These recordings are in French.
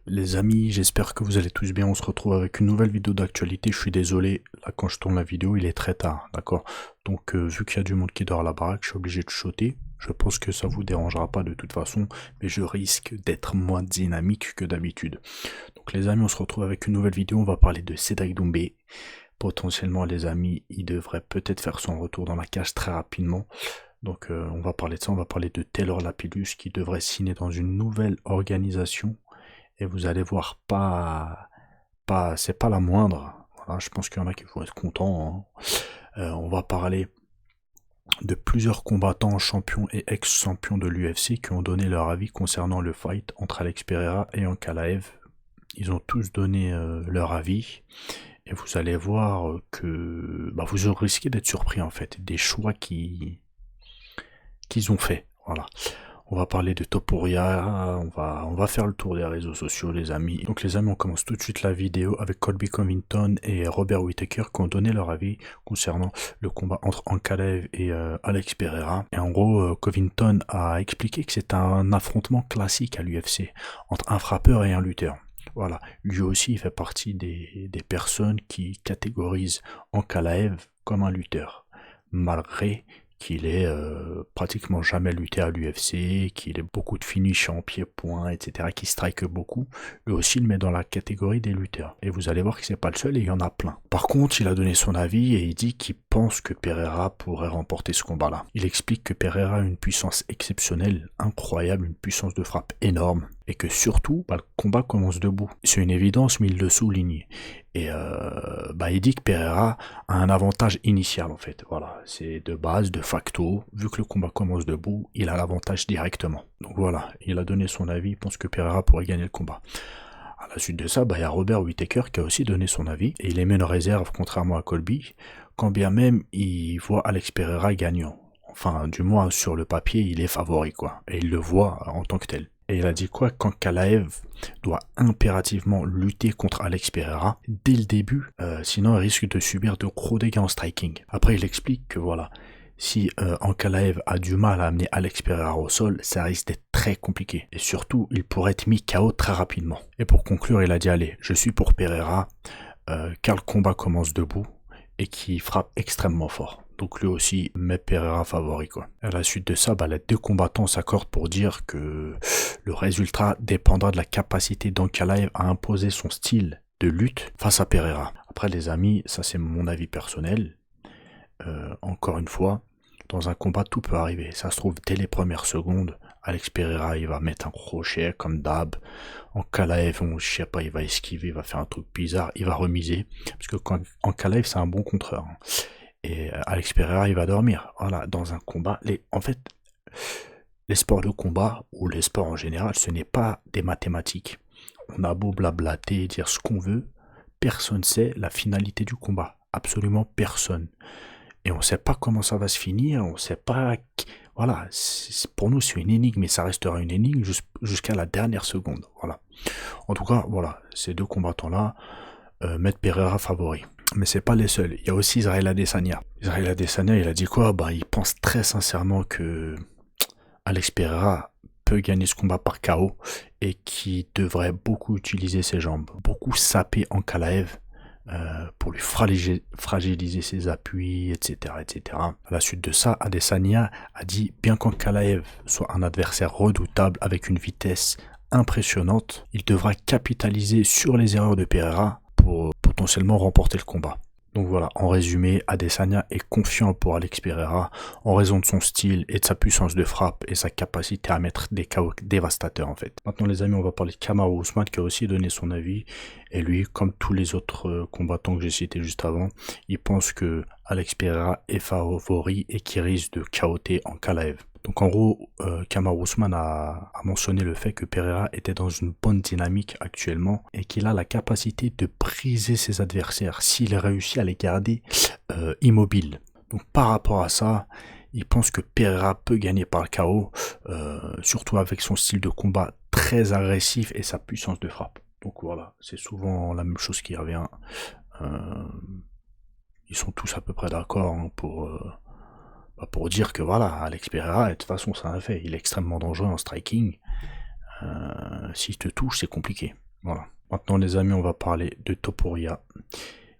Les amis, j'espère que vous allez tous bien. On se retrouve avec une nouvelle vidéo d'actualité. Je suis désolé, là quand je tourne la vidéo, il est très tard, d'accord? Donc vu qu'il y a du monde qui dort à la baraque, je suis obligé de sauter. Je pense que ça vous dérangera pas de toute façon, mais je risque d'être moins dynamique que d'habitude. Donc les amis, on se retrouve avec une nouvelle vidéo. On va parler de Cédric Doumbé. Potentiellement, les amis, il devrait peut-être faire son retour dans la cage très rapidement. Donc on va parler de ça. On va parler de Taylor Lapillus qui devrait signer dans une nouvelle organisation. Et vous allez voir, c'est pas la moindre. Voilà, je pense qu'il y en a qui vont être contents, hein. On va parler de plusieurs combattants champions et ex-champions de l'UFC qui ont donné leur avis concernant le fight entre Alex Pereira et Ankalaev. Ils ont tous donné leur avis et vous allez voir que vous risquez d'être surpris en fait des choix qu'ils ont fait. Voilà. On va parler de Topuria, on va faire le tour des réseaux sociaux les amis. Donc les amis, on commence tout de suite la vidéo avec Colby Covington et Robert Whittaker qui ont donné leur avis concernant le combat entre Ankalaev et Alex Pereira. Et en gros, Covington a expliqué que c'est un affrontement classique à l'UFC entre un frappeur et un lutteur. Voilà, lui aussi il fait partie des personnes qui catégorisent Ankalaev comme un lutteur, malgré qu'il ait pratiquement jamais lutté à l'UFC, qu'il ait beaucoup de finish en pied-point, etc., qui strike beaucoup, lui aussi il met dans la catégorie des lutteurs. Et vous allez voir que c'est pas le seul et il y en a plein. Par contre, il a donné son avis et il dit qu'il pense que Pereira pourrait remporter ce combat-là. Il explique que Pereira a une puissance exceptionnelle, incroyable, une puissance de frappe énorme, et que surtout, le combat commence debout. C'est une évidence, mais il le souligne. Et il dit que Pereira a un avantage initial en fait. Voilà, c'est de base, de facto. Vu que le combat commence debout, il a l'avantage directement. Donc voilà, il a donné son avis. Il pense que Pereira pourrait gagner le combat. À la suite de ça, il y a Robert Whittaker qui a aussi donné son avis. Et il émet une réserve contrairement à Colby, quand bien même il voit Alex Pereira gagnant. Enfin, du moins sur le papier, il est favori quoi. Et il le voit en tant que tel. Et il a dit quoi? Qu'Ankalaev doit impérativement lutter contre Alex Pereira dès le début, sinon il risque de subir de gros dégâts en striking. Après il explique que voilà, si Ankalaev a du mal à amener Alex Pereira au sol, ça risque d'être très compliqué. Et surtout, il pourrait être mis KO très rapidement. Et pour conclure, il a dit allez, je suis pour Pereira, car le combat commence debout et qui frappe extrêmement fort. Donc lui aussi met Pereira favori quoi. À la suite de ça, les deux combattants s'accordent pour dire que le résultat dépendra de la capacité d'Ankalaev à imposer son style de lutte face à Pereira. Après les amis, ça c'est mon avis personnel. Encore une fois, dans un combat tout peut arriver. Ça se trouve dès les premières secondes, Alex Pereira il va mettre un crochet comme d'hab. Ankalaev, je sais pas, il va esquiver, il va faire un truc bizarre, il va remiser. Parce que Ankalaev c'est un bon contreur. Hein. Et Alex Pereira il va dormir. Voilà, dans un combat, en fait, les sports de combat, ou les sports en général, ce n'est pas des mathématiques. On a beau blablater, dire ce qu'on veut, personne sait la finalité du combat. Absolument personne. Et on ne sait pas comment ça va se finir, on ne sait pas... Voilà, pour nous c'est une énigme, et ça restera une énigme jusqu'à la dernière seconde. Voilà. En tout cas, voilà, ces deux combattants-là mettent Pereira favori. Mais c'est pas les seuls. Il y a aussi Israël Adesanya. Israël Adesanya, il a dit quoi? Il pense très sincèrement que Alex Pereira peut gagner ce combat par KO et qui devrait beaucoup utiliser ses jambes, beaucoup saper Ankalaev pour lui fragiliser ses appuis, etc., etc. À la suite de ça, Adesanya a dit bien qu'Ankalaev soit un adversaire redoutable avec une vitesse impressionnante, il devra capitaliser sur les erreurs de Pereira pour potentiellement remporter le combat. Donc voilà, en résumé, Adesanya est confiant pour Alex Pereira en raison de son style et de sa puissance de frappe et sa capacité à mettre des KO dévastateurs en fait. Maintenant les amis, on va parler de Kamaru Usman qui a aussi donné son avis et lui, comme tous les autres combattants que j'ai cités juste avant, il pense que Alex Pereira est favori et qu'il risque de KO'ter Ankalaev. Donc en gros, Kamaru Usman a mentionné le fait que Pereira était dans une bonne dynamique actuellement et qu'il a la capacité de briser ses adversaires s'il réussit à les garder immobiles. Donc par rapport à ça, il pense que Pereira peut gagner par le KO, surtout avec son style de combat très agressif et sa puissance de frappe. Donc voilà, c'est souvent la même chose qui revient. Ils sont tous à peu près d'accord hein, pour dire que voilà, Alex Pereira, de toute façon, c'est un fait, il est extrêmement dangereux en striking. S'il te touche, c'est compliqué. Voilà. Maintenant les amis, on va parler de Topuria,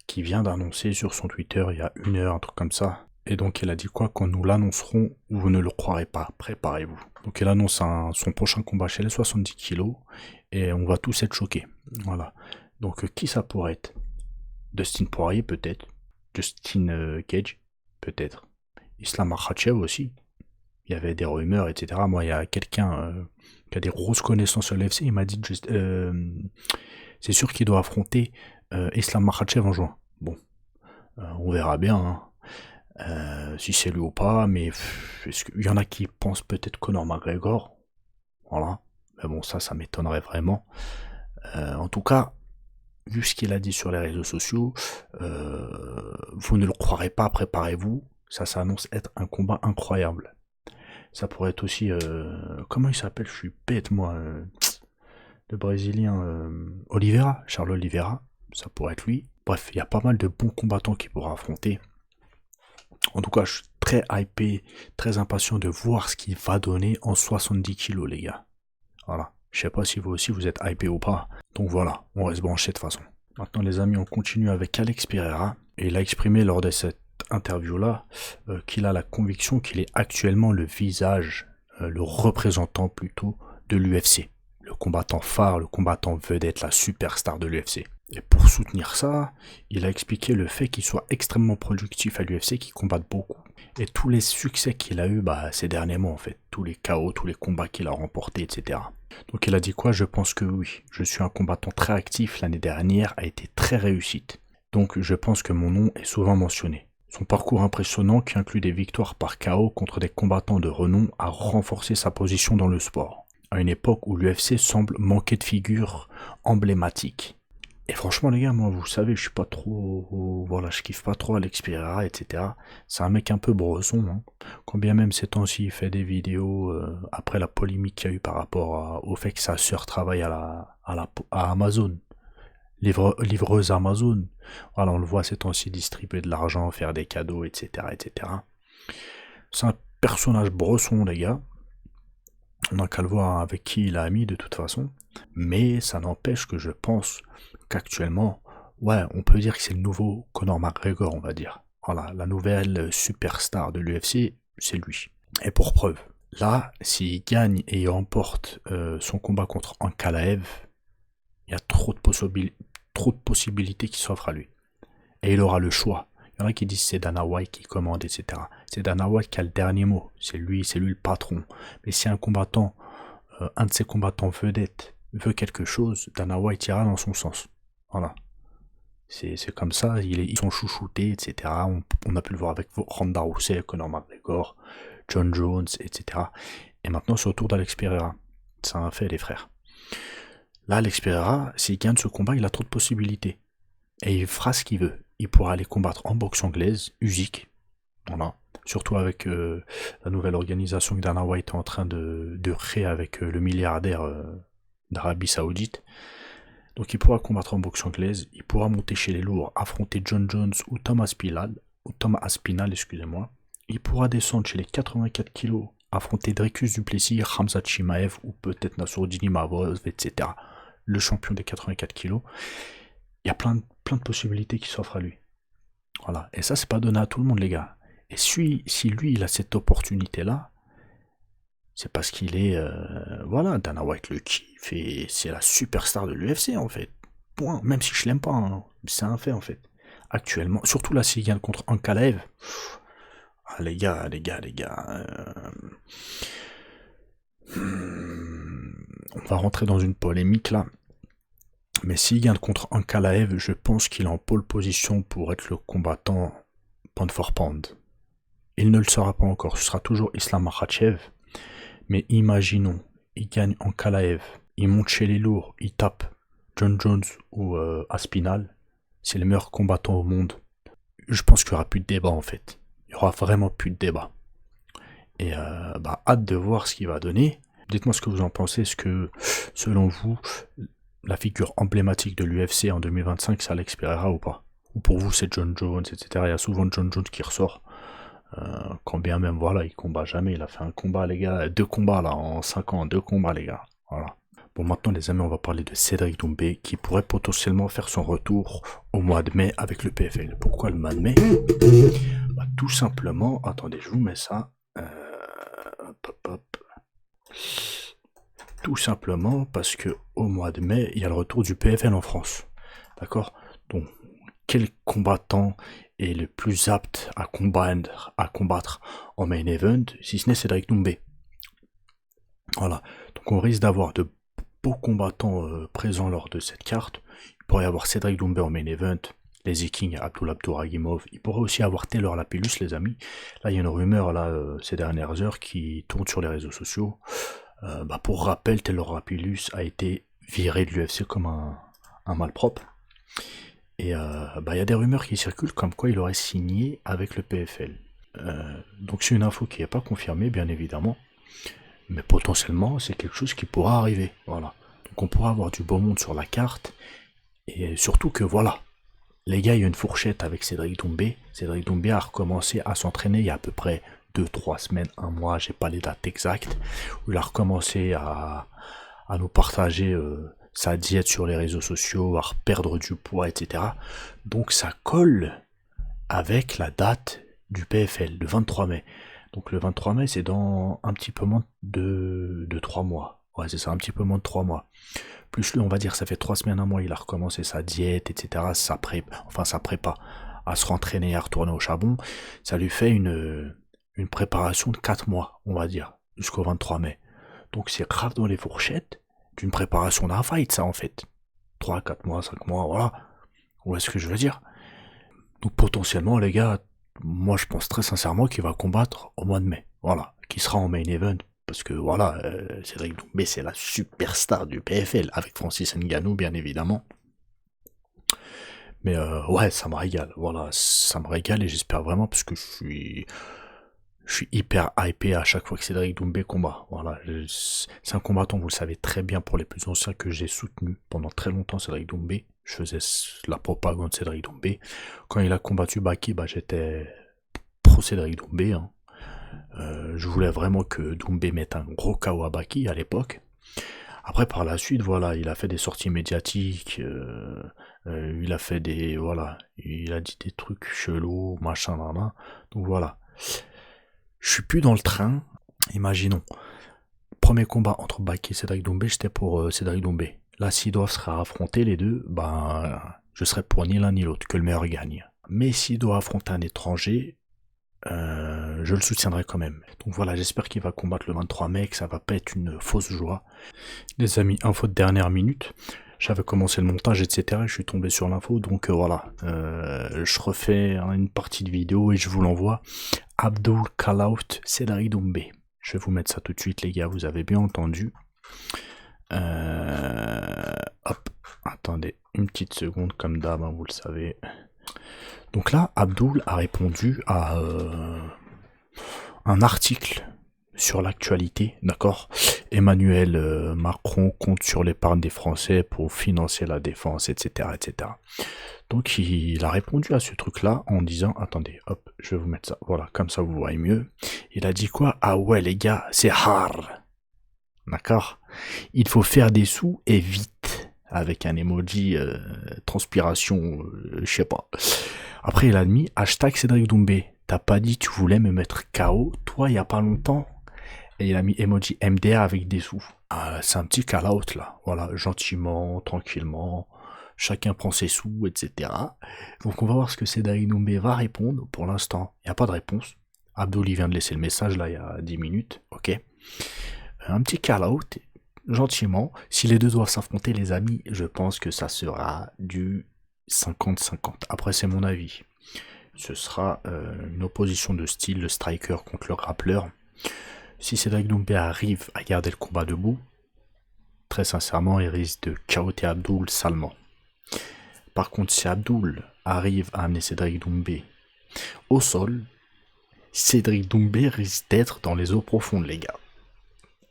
qui vient d'annoncer sur son Twitter il y a 1 heure, un truc comme ça. Et donc il a dit quoi? Quand nous l'annoncerons, vous ne le croirez pas, préparez-vous. Donc il annonce son prochain combat chez les 70 kilos, et on va tous être choqués. Voilà. Donc qui ça pourrait être? Dustin Poirier peut-être, Justin Cage peut-être, Islam Makhachev aussi. Il y avait des rumeurs, etc. Moi, il y a quelqu'un qui a des grosses connaissances sur l'UFC, il m'a dit c'est sûr qu'il doit affronter Islam Makhachev en juin. Bon, on verra bien si c'est lui ou pas, mais il y en a qui pensent peut-être Conor McGregor. Voilà. Mais bon, ça m'étonnerait vraiment. En tout cas, vu ce qu'il a dit sur les réseaux sociaux, vous ne le croirez pas, préparez-vous. Ça s'annonce être un combat incroyable. Ça pourrait être aussi... comment il s'appelle? Je suis bête, moi. Le Brésilien Oliveira, Charles Oliveira. Ça pourrait être lui. Bref, il y a pas mal de bons combattants qui pourra affronter. En tout cas, je suis très hypé, très impatient de voir ce qu'il va donner en 70 kilos, les gars. Voilà. Je sais pas si vous aussi vous êtes hypé ou pas. Donc voilà, on reste branché de toute façon. Maintenant les amis, on continue avec Alex Pereira. Et il a exprimé lors de cette interview-là qu'il a la conviction qu'il est actuellement le visage, le représentant plutôt de l'UFC. Le combattant phare, le combattant vedette, la superstar de l'UFC. Et pour soutenir ça, il a expliqué le fait qu'il soit extrêmement productif à l'UFC, qu'il combatte beaucoup. Et tous les succès qu'il a eu ces derniers mois en fait. Tous les KO, tous les combats qu'il a remportés, etc. Donc il a dit quoi? Je pense que oui, je suis un combattant très actif, l'année dernière a été très réussite. Donc je pense que mon nom est souvent mentionné. Son parcours impressionnant, qui inclut des victoires par KO contre des combattants de renom, a renforcé sa position dans le sport, à une époque où l'UFC semble manquer de figures emblématiques. Et franchement les gars, moi vous savez, je suis pas trop... Voilà, je kiffe pas trop Alex Pereira, etc. C'est un mec un peu bresson, hein. Quand bien même ces temps-ci il fait des vidéos après la polémique qu'il y a eu par rapport au fait que sa sœur travaille à Amazon, livreuse Amazon. Voilà, on le voit ces temps-ci distribuer de l'argent, faire des cadeaux, etc. etc. C'est un personnage bresson les gars. On n'a qu'à le voir avec qui il a mis de toute façon. Mais ça n'empêche que je pense qu'actuellement, ouais, on peut dire que c'est le nouveau Conor McGregor, on va dire. Voilà, la nouvelle superstar de l'UFC, c'est lui. Et pour preuve, là, s'il gagne et emporte son combat contre Ankalaev, il y a trop de possibilités qui s'offrent à lui. Et il aura le choix. Il y en a qui disent c'est Dana White qui commande, etc. C'est Dana White qui a le dernier mot. C'est lui le patron. Mais si un combattant, un de ses combattants vedettes, veut quelque chose, Dana White ira dans son sens. Voilà. C'est comme ça, ils sont chouchoutés, etc. On a pu le voir avec Ronda Rousey, Conor McGregor, John Jones, etc. Et maintenant, c'est au tour d'Alex Pereira. C'est un fait, les frères. Là, Alex Pereira, s'il gagne ce combat, il a trop de possibilités. Et il fera ce qu'il veut. Il pourra aller combattre en boxe anglaise, Usyk. Voilà. Surtout avec la nouvelle organisation que Dana White est en train de créer avec le milliardaire d'Arabie Saoudite. Donc il pourra combattre en boxe anglaise, il pourra monter chez les lourds, affronter John Jones ou Thomas Aspinall, excusez-moi. Il pourra descendre chez les 84 kilos, affronter Dricus du Plessis, Khamzat Chimaev ou peut-être Nassourdine Imavov, etc. Le champion des 84 kilos. Il y a plein de possibilités qui s'offrent à lui. Voilà. Et ça, c'est pas donné à tout le monde, les gars. Et si lui, il a cette opportunité-là, c'est parce qu'il est... voilà, Dana White le kiffe et c'est la superstar de l'UFC, en fait. Point. Même si je l'aime pas, hein. C'est un fait, en fait. Actuellement, surtout là, s'il gagne contre Ankalaev. Ah, les gars. On va rentrer dans une polémique, là. Mais s'il gagne contre Ankalaev, je pense qu'il est en pole position pour être le combattant pound for pound. Il ne le sera pas encore, ce sera toujours Islam Makhachev. Mais imaginons, il gagne Ankalaev, il monte chez les lourds, il tape John Jones ou Aspinall. C'est les meilleurs combattants au monde. Je pense qu'il n'y aura plus de débat en fait. Il n'y aura vraiment plus de débat. Et hâte de voir ce qu'il va donner. Dites-moi ce que vous en pensez. Est-ce que, selon vous, la figure emblématique de l'UFC en 2025, c'est Alex Pereira ou pas? Ou pour vous, c'est John Jones, etc. Il y a souvent John Jones qui ressort. Quand bien même, voilà, il combat jamais. Il a fait un combat, les gars. 2 combats, là, en 5 ans. 2 combats, les gars. Voilà. Bon, maintenant les amis, on va parler de Cédric Doumbé qui pourrait potentiellement faire son retour au mois de mai avec le PFL. Pourquoi le mois de mai? Bah, tout simplement, attendez, je vous mets ça. Hop, hop, hop. Tout simplement parce que au mois de mai, il y a le retour du PFL en France. D'accord? Donc, quel combattant est le plus apte à combattre en main event, si ce n'est Cédric Doumbé? Voilà. Donc on risque d'avoir de beaux combattants présents lors de cette carte. Il pourrait y avoir Cédric Doumbé en main event, les Vikings, Abduragimov. Il pourrait aussi avoir Taylor Lapillus, les amis. Là, il y a une rumeur là ces dernières heures qui tourne sur les réseaux sociaux. Pour rappel, Taylor Lapillus a été viré de l'UFC comme un malpropre. Et il y a des rumeurs qui circulent comme quoi il aurait signé avec le PFL. Donc c'est une info qui n'est pas confirmée, bien évidemment. Mais potentiellement, c'est quelque chose qui pourra arriver. Voilà. Donc on pourra avoir du beau monde sur la carte. Et surtout que voilà, les gars, il y a une fourchette avec Cédric Doumbé. Cédric Doumbé a recommencé à s'entraîner il y a à peu près 2-3 semaines, un mois, j'ai pas les dates exactes, où il a recommencé à nous partager sa diète sur les réseaux sociaux, à perdre du poids, etc. Donc ça colle avec la date du PFL, le 23 mai. Donc le 23 mai, c'est dans un petit peu moins de 3 mois. Ouais, c'est ça, un petit peu moins de 3 mois. Plus lui, on va dire, ça fait 3 semaines, un mois, il a recommencé sa diète, etc. Sa prépa à se rentraîner, à retourner au charbon. Ça lui fait une préparation de 4 mois, on va dire, jusqu'au 23 mai. Donc c'est grave dans les fourchettes d'une préparation d'un fight, ça, en fait. 3, 4 mois, 5 mois, voilà. Où est-ce que je veux dire? Donc potentiellement, les gars, moi je pense très sincèrement qu'il va combattre au mois de mai. Voilà, qui sera en main event. Parce que voilà, Cédric Doumbé c'est la superstar du PFL, avec Francis Ngannou bien évidemment. Mais ouais, ça me régale, voilà, ça me régale et j'espère vraiment parce que je suis hyper hypé à chaque fois que Cédric Doumbé combat. Voilà, c'est un combattant, vous le savez très bien, pour les plus anciens, que j'ai soutenu pendant très longtemps, Cédric Doumbé. Je faisais la propagande de Cédric Doumbé. Quand il a combattu Baki, j'étais pro Cédric Doumbé. Hein. Je voulais vraiment que Doumbé mette un gros KO à Baki à l'époque. Après, par la suite, voilà, il a fait des sorties médiatiques. Il a fait des... Voilà, il a dit des trucs chelous, machin, nan. Donc voilà. Je suis plus dans le train. Imaginons. Premier combat entre Baki et Cédric Doumbé, j'étais pour Cédric Doumbé. Là, s'ils doivent se affronter les deux, je serais pour ni l'un ni l'autre, que le meilleur gagne. Mais s'il doit affronter un étranger, je le soutiendrai quand même. Donc voilà, j'espère qu'il va combattre le 23 mai, que ça va pas être une fausse joie. Les amis, info de dernière minute. J'avais commencé le montage, etc. Je suis tombé sur l'info, donc voilà. Je refais une partie de vidéo et je vous l'envoie. Abdul Kalaout Cédric Doumbé. Je vais vous mettre ça tout de suite, les gars, vous avez bien entendu. Hop, attendez une petite seconde, comme d'hab, hein, vous le savez. Donc là, Abdul a répondu à un article sur l'actualité, d'accord. Emmanuel Macron compte sur l'épargne des Français pour financer la défense, etc., etc. Donc il a répondu à ce truc-là en disant, attendez, hop, je vais vous mettre ça, voilà, comme ça vous voyez mieux. Il a dit quoi? Ah ouais les gars, c'est hard, d'accord. Il faut faire des sous et vite, avec un emoji transpiration, je sais pas. Après il a mis hashtag Cédric Doumbé. T'as pas dit tu voulais me mettre KO, toi, il y a pas longtemps? Et il a mis emoji MDA avec des sous. Ah, c'est un petit call-out là. Voilà, gentiment, tranquillement. Chacun prend ses sous, etc. Donc on va voir ce que Cédric Doumbé va répondre. Pour l'instant, il n'y a pas de réponse. Abdul vient de laisser le message là il y a 10 minutes. Ok. Un petit call-out, gentiment. Si les deux doivent s'affronter, les amis, je pense que ça sera du 50-50. Après, c'est mon avis. Ce sera une opposition de style, le striker contre le grappleur. Si Cédric Doumbé arrive à garder le combat debout, très sincèrement, il risque de chaoter Abdul salement. Par contre, si Abdul arrive à amener Cédric Doumbé au sol, Cédric Doumbé risque d'être dans les eaux profondes, les gars.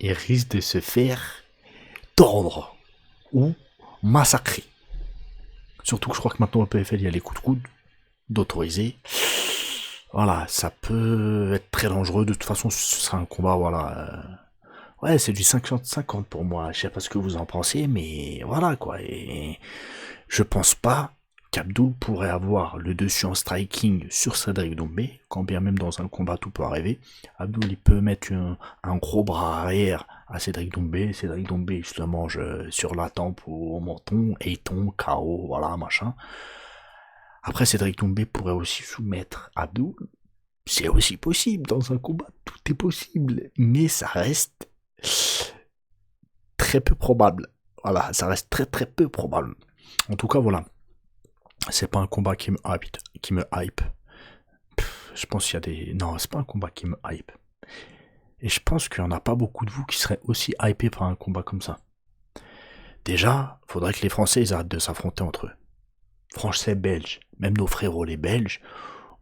Il risque de se faire tordre ou massacrer. Surtout que je crois que maintenant au PFL, il y a les coups de coude d'autoriser. Voilà, ça peut être très dangereux. De toute façon, ce sera un combat, voilà, Ouais, c'est du 50-50 pour moi. Je sais pas ce que vous en pensez, mais voilà quoi. Et je pense pas qu'Abdul pourrait avoir le dessus en striking sur Cédric Doumbé, quand bien même dans un combat tout peut arriver. Abdul il peut mettre un gros bras arrière à Cédric Doumbé. Cédric Doumbé il se le mange sur la tempe ou au menton, et il tombe KO, voilà, machin. Après, Cédric Doumbé pourrait aussi soumettre Abdul. C'est aussi possible dans un combat, tout est possible, mais ça reste très peu probable. Voilà, ça reste très très peu probable. En tout cas, voilà, c'est pas un combat qui me hype. Je pense qu'il y a des... Non, c'est pas un combat qui me hype. Et je pense qu'il y en a pas beaucoup de vous qui seraient aussi hypés par un combat comme ça. Déjà, faudrait que les Français ils arrêtent de s'affronter entre eux. Français, Belges, même nos frérots les Belges.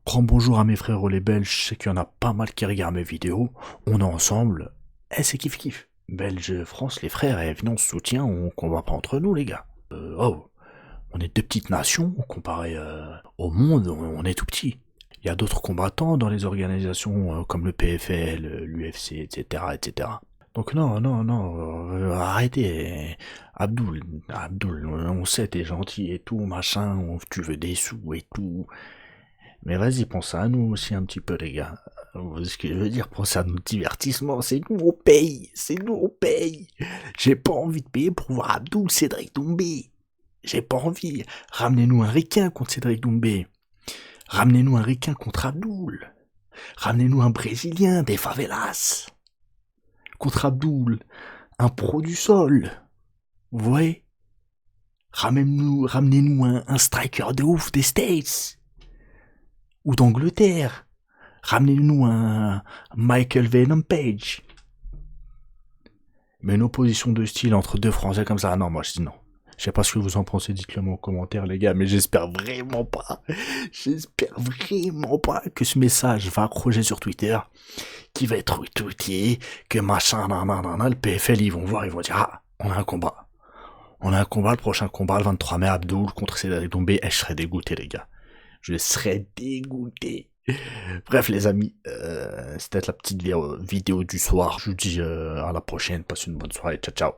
Grand bonjour à mes frérots les Belges, je sais qu'il y en a pas mal qui regardent mes vidéos. On est ensemble. C'est kiff kiff. Belge, France, les frères, venez on se soutient, on combat pas entre nous les gars. Oh, on est deux petites nations, comparé au monde, on est tout petit. Il y a d'autres combattants dans les organisations comme le PFL, l'UFC, etc., etc. Donc non, non, non, arrêtez. Abdul, on sait t'es gentil et tout, machin, tu veux des sous et tout. Mais vas-y, pense à nous aussi un petit peu les gars. Ce que je veux dire, pensez à notre divertissement, c'est nous on paye. J'ai pas envie de payer pour voir Abdul Cédric Doumbé. J'ai pas envie. Ramenez-nous un ricain contre Cédric Doumbé. Ramenez-nous un ricain contre Abdul. Ramenez-nous un Brésilien des favelas. Contre Abdul. Un pro du sol. Vous voyez? Ramenez-nous un striker de ouf des States. Ou d'Angleterre. Ramenez-nous un Michael Venom Page. Mais une opposition de style entre deux Français comme ça, non, moi je dis non. Je sais pas ce que vous en pensez, dites-le moi en commentaire les gars, mais j'espère vraiment pas que ce message va accrocher sur Twitter, qui va être retweeté, que machin, nanana, le PFL ils vont voir, ils vont dire ah, on a un combat. On a un combat, le prochain combat, le 23 mai, Abdul contre Cédric Doumbé, je serais dégoûté les gars. Je serais dégoûté. Bref les amis, c'était la petite vidéo du soir. Je vous dis à la prochaine, passez une bonne soirée, ciao ciao.